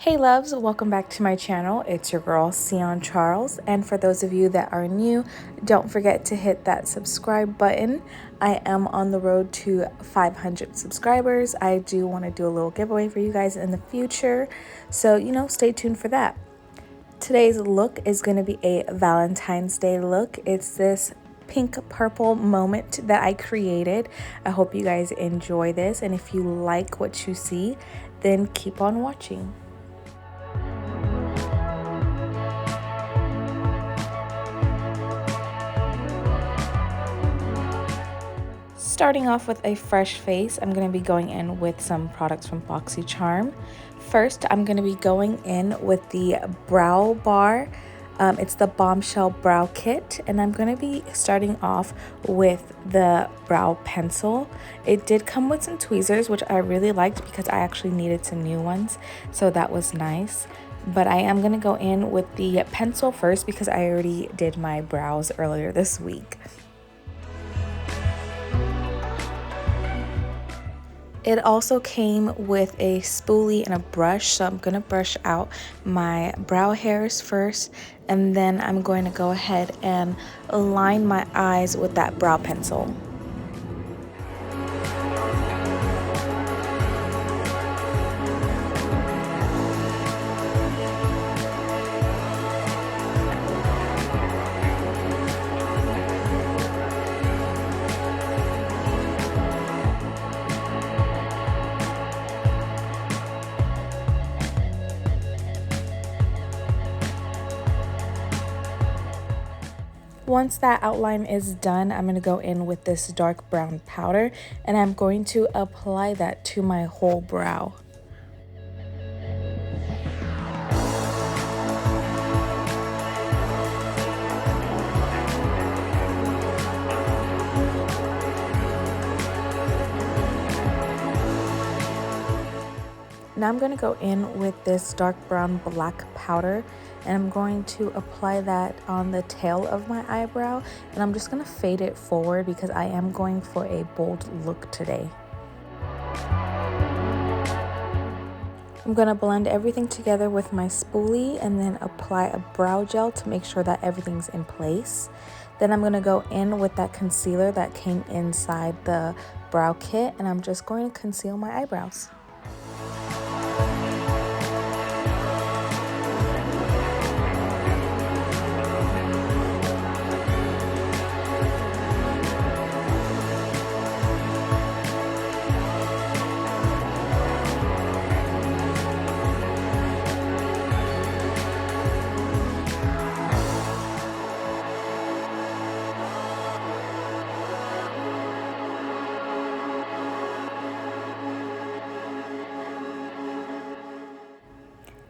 Hey loves, welcome back to my channel. It's your girl Tsioyn Charles, and for those of you that are new, don't forget to hit that subscribe button. I am on the road to 500 subscribers. I do want to do a little giveaway for you guys in the future, so stay tuned for that. Today's look is going to be a Valentine's Day look. It's this pink purple moment that I created. I hope you guys enjoy this, and if you like what you see, then keep on watching. Starting off with a fresh face, I'm going to be going in with some products from Boxy Charm. First, I'm going to be going in with the brow bar. It's the Bombshell Brow Kit, and I'm going to be starting off with the brow pencil. It did come with some tweezers, which I really liked because I actually needed some new ones, so that was nice. But I am going to go in with the pencil first because I already did my brows earlier this week. It also came with a spoolie and a brush, so I'm going to brush out my brow hairs first, and then I'm going to go ahead and line my eyes with that brow pencil. Once that outline is done, I'm going to go in with this dark brown powder, and I'm going to apply that to my whole brow. Now I'm going to go in with this dark brown black powder, and I'm going to apply that on the tail of my eyebrow, and I'm just going to fade it forward because I am going for a bold look today. I'm going to blend everything together with my spoolie and then apply a brow gel to make sure that everything's in place. Then I'm going to go in with that concealer that came inside the brow kit, and I'm just going to conceal my eyebrows.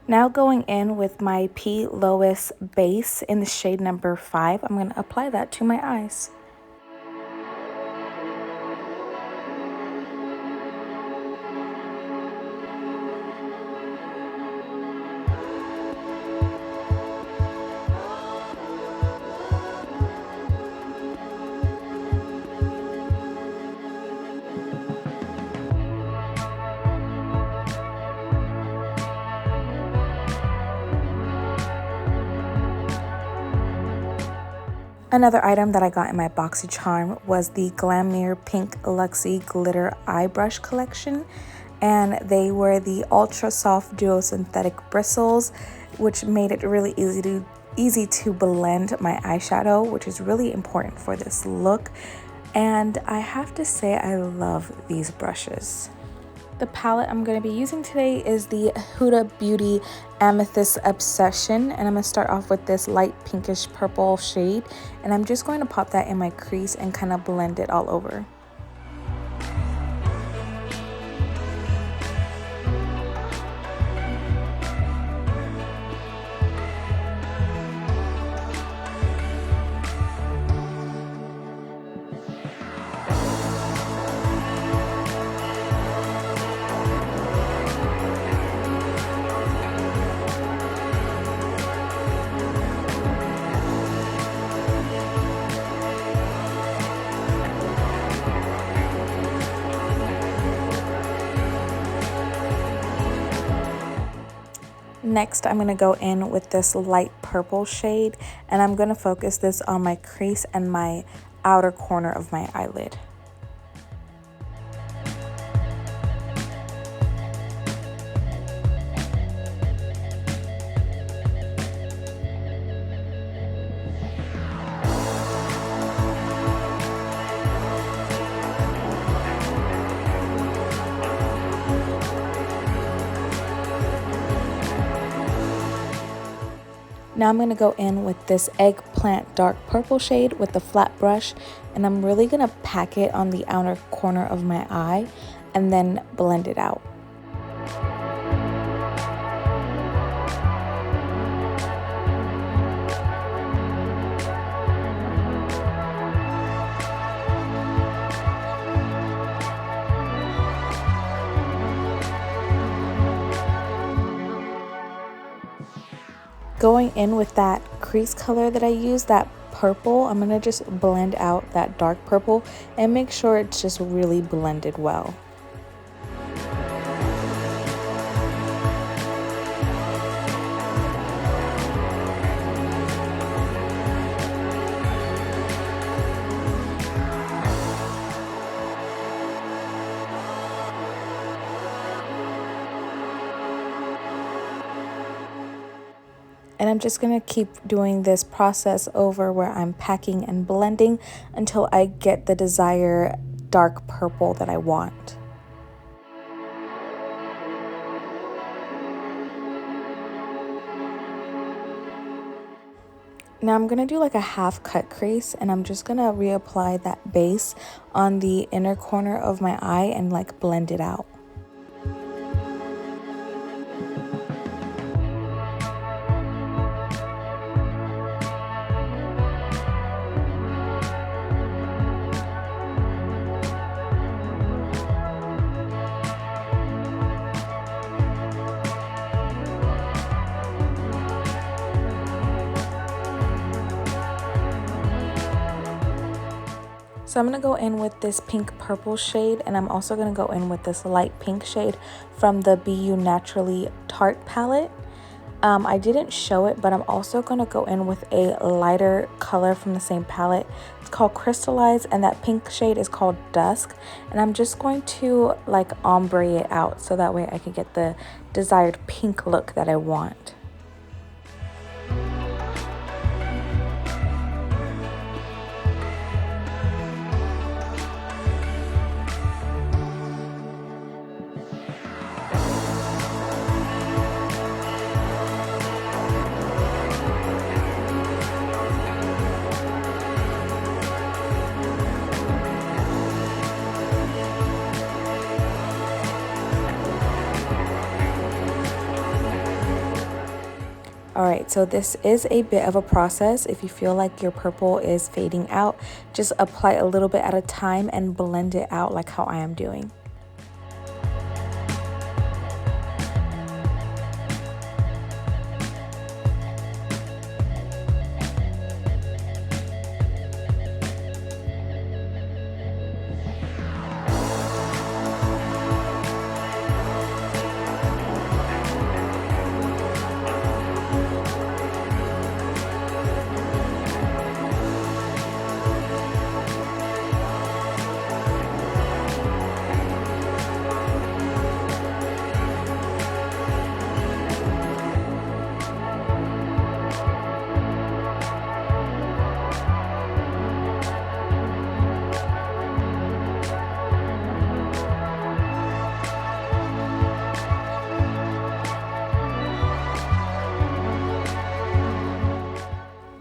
Now going in with my P. Louise base in the shade number 5, I'm going to apply that to my eyes. Another item that I got in my Boxy Charm was the Glamierre Pink Luxy Glitter Eye Brush collection, and they were the ultra soft duo synthetic bristles, which made it really easy to blend my eyeshadow, which is really important for this look. And I have to say, I love these brushes. The palette I'm going to be using today is the Hudabeauty Amethyst Obsession, and I'm going to start off with this light pinkish purple shade, and I'm just going to pop that in my crease and kind of blend it all over. Next, I'm going to go in with this light purple shade, and I'm going to focus this on my crease and my outer corner of my eyelid. Now I'm going to go in with this eggplant dark purple shade with the flat brush, and I'm really going to pack it on the outer corner of my eye and then blend it out. Going in with that crease color that I used, that purple, I'm going to just blend out that dark purple and make sure it's just really blended well. And I'm just going to keep doing this process over where I'm packing and blending until I get the desired dark purple that I want. Now I'm going to do like a half cut crease, and I'm just going to reapply that base on the inner corner of my eye and like blend it out. So I'm going to go in with this pink purple shade, and I'm also going to go in with this light pink shade from the BU Naturally Tarte palette. I didn't show it, but I'm also going to go in with a lighter color from the same palette. It's called Crystallize, and that pink shade is called Dusk. And I'm just going to like ombre it out so that way I can get the desired pink look that I want. Alright, so this is a bit of a process. If you feel like your purple is fading out, just apply a little bit at a time and blend it out like how I am doing.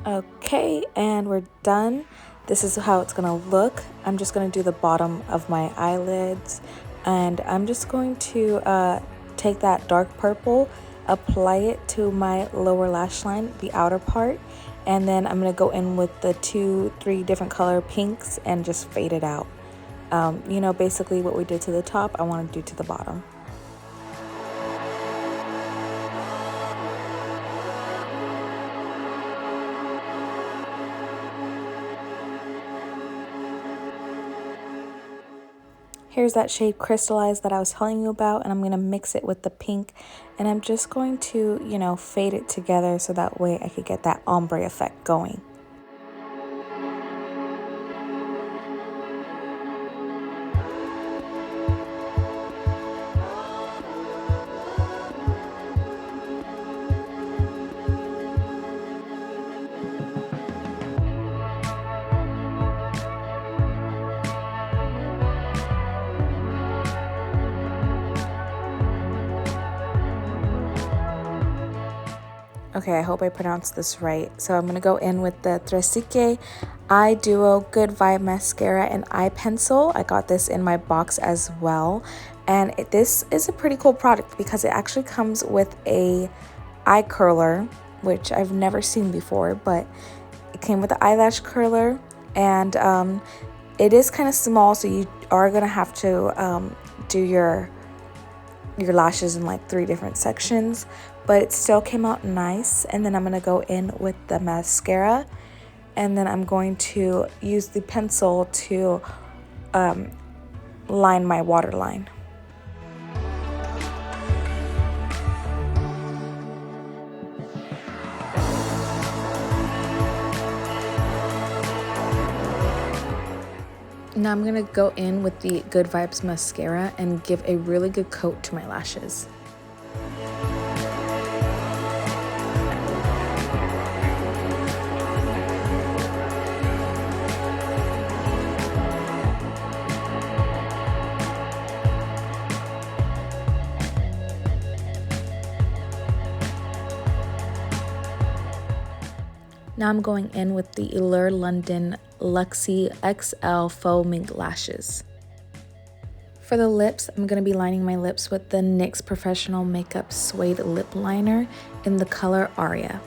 Okay, and we're done. This is how it's gonna look. I'm just gonna do the bottom of my eyelids, and I'm just going to take that dark purple, apply it to my lower lash line, the outer part, and then I'm gonna go in with the 2-3 different color pinks and just fade it out. You know, basically what we did to the top, I want to do to the bottom. Here's that shade Crystallized that I was telling you about, and I'm going to mix it with the pink, and I'm just going to, you know, fade it together so that way I could get that ombre effect going. Okay, I hope I pronounced this right. So I'm going to go in with the Trèstique Eye Duo Good Vibe Mascara and Eye Pencil. I got this in my box as well. And this is a pretty cool product because it actually comes with a eye curler, which I've never seen before. But it came with the eyelash curler. And it is kind of small, so you are going to have to do your lashes in like 3 different sections, but it still came out nice. And then I'm going to go in with the mascara, and then I'm going to use the pencil to line my waterline. Now I'm going to go in with the Good Vibes mascara and give a really good coat to my lashes. Now I'm going in with the Eylure London Luxy XL Faux Mink lashes. For the lips, I'm going to be lining my lips with the NYX Professional Makeup Suede Lip Liner in the color Aria.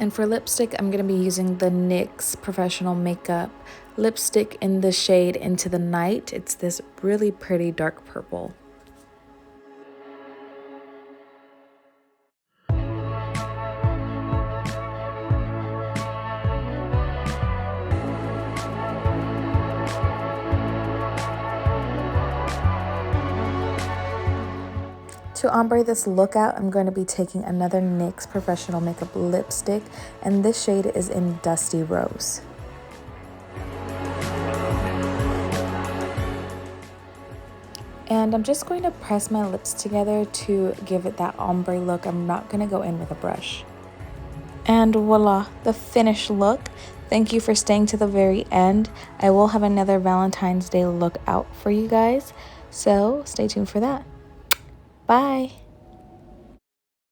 And for lipstick, I'm going to be using the NYX Professional Makeup lipstick in the shade Into the Night. It's this really pretty dark purple. To ombre this look out, I'm going to be taking another NYX Professional Makeup lipstick, and this shade is in Dusty Rose. And I'm just going to press my lips together to give it that ombre look. I'm not going to go in with a brush. And voila, the finished look. Thank you for staying to the very end. I will have another Valentine's Day look out for you guys, so stay tuned for that. Bye.